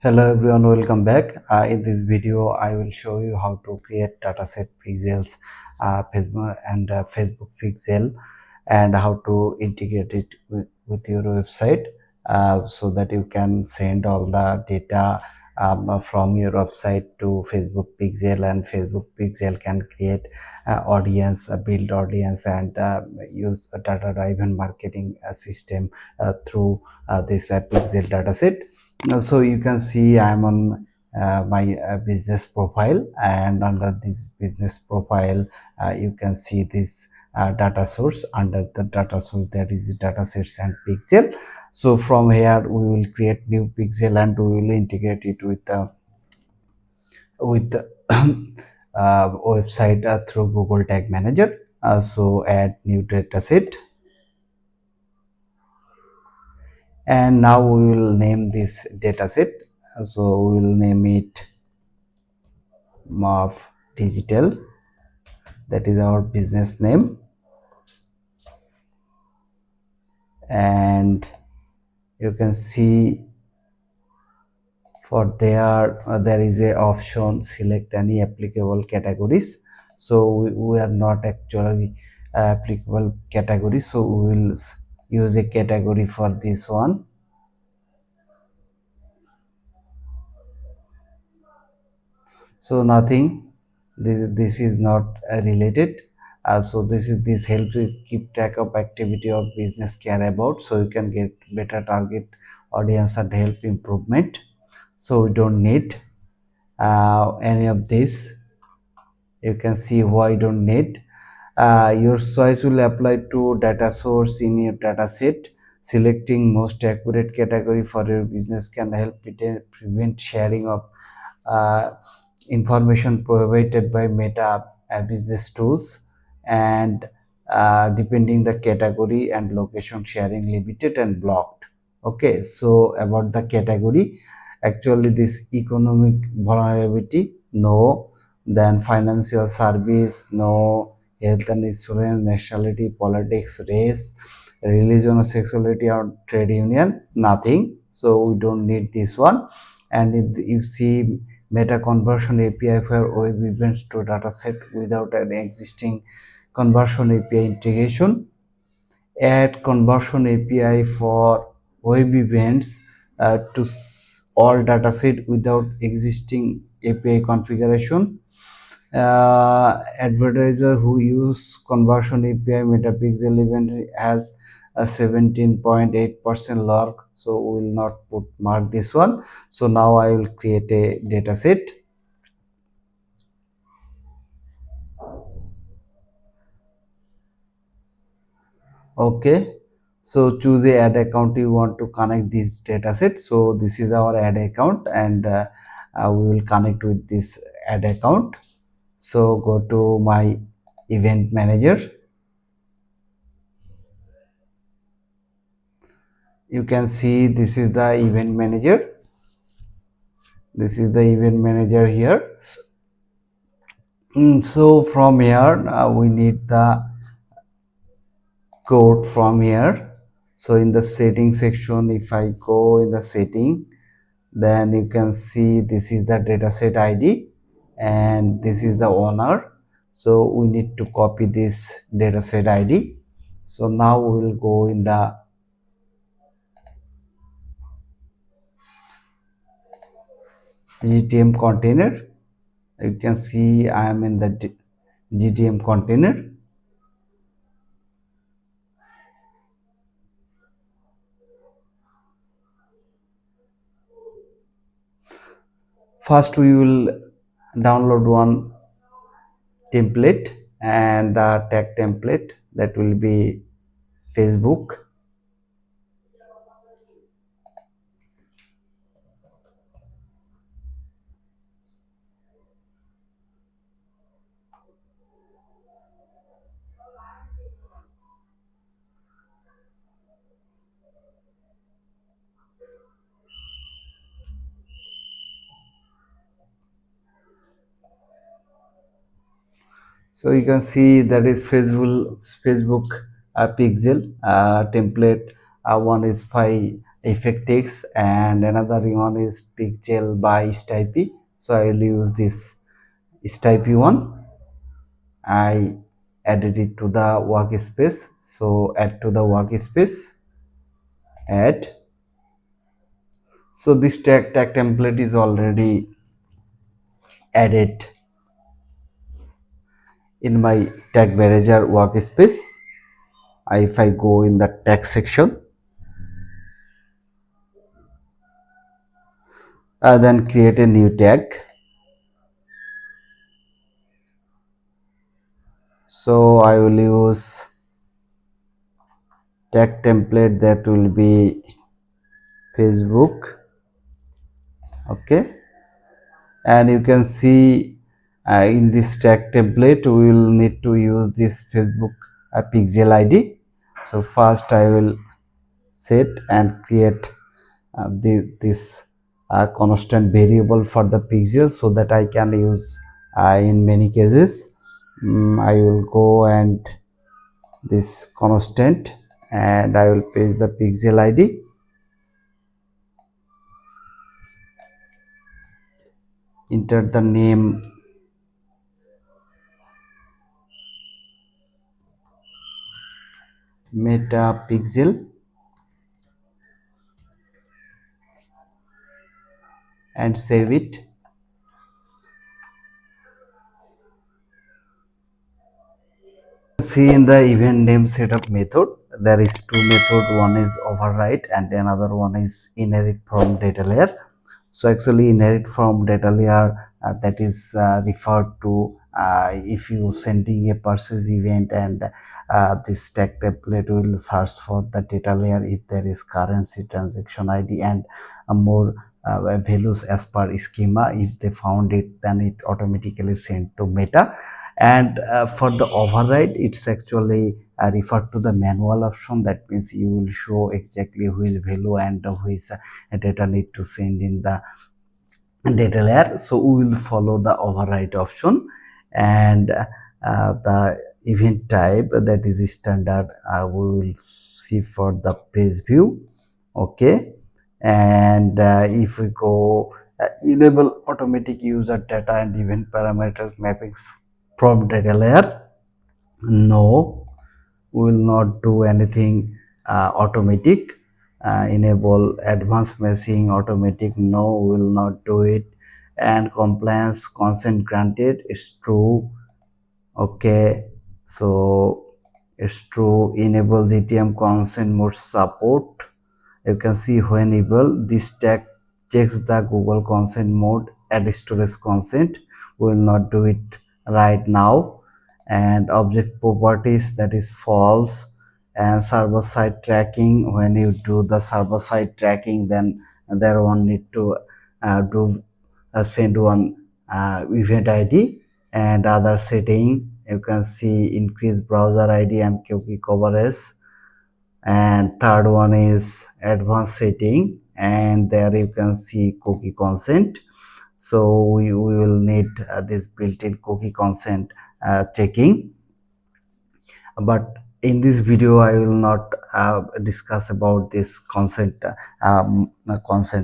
Hello everyone, welcome back. In this video, I will show you how to create dataset pixels, Facebook and Facebook pixel, and how to integrate it with your website so that you can send all the data from your website to Facebook pixel, and Facebook pixel can create audience, build audience, and use a data-driven marketing system through this pixel dataset. So you can see I'm on my business profile, and under this business profile you can see this data source. Under the data source there is data sets and pixel. So from here we will create new pixel and we will integrate it with the website through Google Tag Manager. So add new data set, and now we will name this data set. So we will name it Morph Digital. That is our business name, and you can see for there is a option select any applicable categories. So we are not actually applicable category, so we will use a category for this one. So nothing, this is not related. So this helps you keep track of activity of business care about, so you can get better target audience and help improvement. So we don't need any of this. You can see why you don't need. Your choice will apply to data source in your data set. Selecting most accurate category for your business can help prevent sharing of uh, information provided by Meta business tools, and depending the category and location sharing limited and blocked. Okay, so about the category, actually this economic vulnerability, no. Then financial service, no. Health and insurance, nationality, politics, race, religion or sexuality or trade union, nothing. So we don't need this one. And you see Meta conversion API for web events to dataset without an existing conversion API integration. Add conversion API for web events to all dataset without existing API configuration. Advertiser who use conversion API metapixel event has a 17.8% log, so we will not mark this one. So now I will create a data set. Okay, so choose the ad account you want to connect this data set. So this is our ad account, and we will connect with this ad account. So go to my event manager. You can see this is the event manager. This is the event manager here. So from here we need the code from here. So in the setting section, if I go in the setting, then you can see this is the dataset ID and this is the owner. So we need to copy this dataset ID. So now we will go in the GTM container. You can see I am in the GTM container. First we will download one template, and the tag template that will be Facebook. So you can see that is Facebook pixel template. One is 5 effect text, and another one is pixel by Stipe. So I will use this Stipe one. I added it to the workspace. So add to the workspace, add. So this tag template is already added in my tag manager workspace. If I go in the tag section, then create a new tag. So I will use tag template that will be Facebook. Okay, and you can see in this tag template we will need to use this Facebook pixel ID. So first I will set and create this constant variable for the pixel so that I can use in many cases. I will go and this constant, and I will paste the pixel ID, enter the name meta pixel, and save it. See, in the event name setup method there is two methods. One is override and another one is inherit from data layer. So actually inherit from data layer, that is referred to if you sending a purchase event, and this tag template will search for the data layer if there is currency, transaction ID, and more values as per schema. If they found it, then it automatically sent to meta. And for the override, it's actually referred to the manual option. That means you will show exactly which value and which data need to send in the data layer. So we will follow the override option, and the event type, that is standard, we will see for the page view. Okay, and if we go enable automatic user data and event parameters mapping from data layer, no, we will not do anything automatic. Enable advanced messaging automatic, no, we will not do it. And compliance consent granted is true. Okay, so it's true. Enable GTM consent mode support. You can see when enable this tag checks the Google consent mode, add storage consent. We will not do it right now. And object properties, that is false. And server side tracking, when you do the server side tracking, then there one need to do send one event ID. And other setting, you can see increase browser ID and cookie coverage. And third one is advanced setting, and there you can see cookie consent. So we will need this built-in cookie consent checking. But in this video I will not discuss about this consent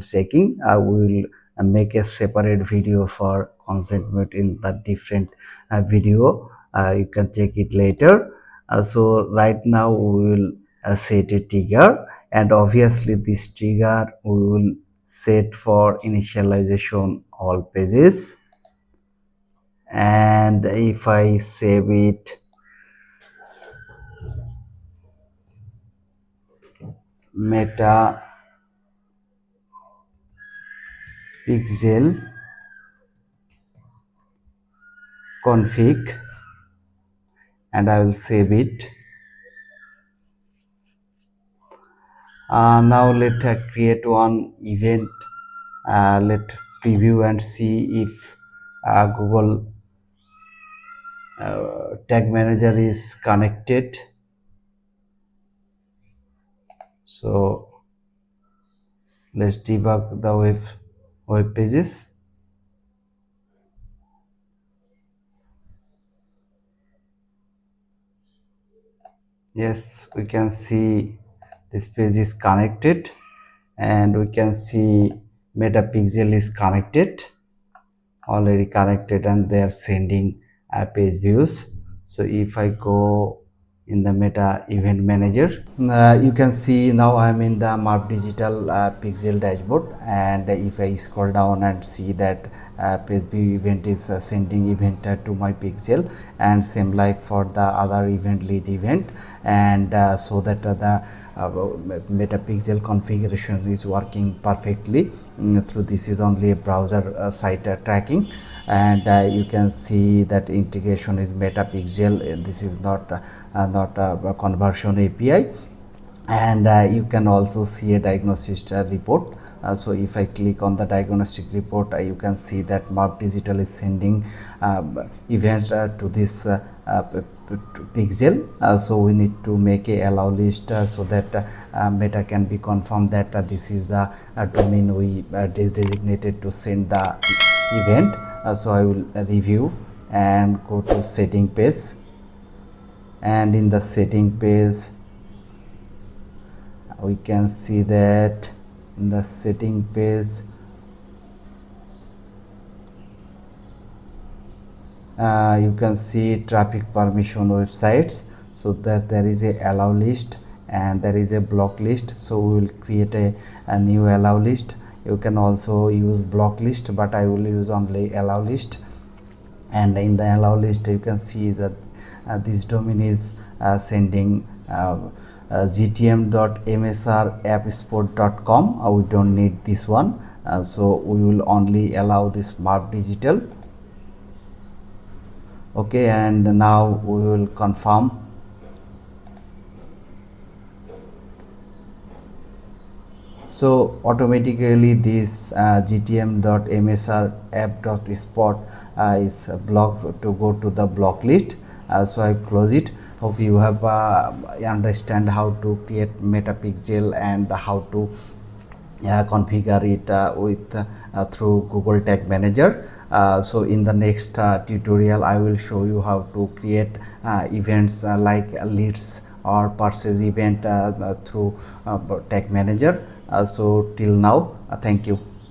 checking. I will make a separate video for consent mode in the different video. You can check it later. So right now we will set a trigger, and obviously this trigger we will set for initialization all pages. And if I save it, meta pixel config, and I will save it. Now let create one event. Let preview and see if Google tag manager is connected. So let's debug the web pages. Yes, we can see this page is connected, and we can see metapixel is connected, already connected, and they are sending page views. So if I go in the meta event manager, you can see now I'm in the Mark Digital pixel dashboard, and if I scroll down and see that PageView event is sending event to my pixel, and same like for the other event lead event, and so that the metapixel configuration is working perfectly through this is only a browser site tracking, and you can see that integration is metapixel. This is not a conversion API, and you can also see a diagnostic report. So if I click on the diagnostic report, you can see that Mark Digital is sending events to this pixel. So we need to make a allow list so that meta can be confirmed that this is the domain we designated to send the event. So I will review and go to setting page, and in the setting page we can see that in the setting page you can see traffic permission websites. So that there is a allow list and there is a block list. So we will create a new allow list. You can also use block list, but I will use only allow list. And in the allow list you can see that this domain is sending gtm.msr.appsport.com. We don't need this one, so we will only allow this Mark Digital. Okay, and now we will confirm. So automatically this gtm.msr app.spot is blocked to go to the block list. So I close it. Hope you have understand how to create metapixel and how to configure it through Google Tag Manager. So in the next tutorial I will show you how to create events like leads or purchase event through Tag Manager. So till now, thank you.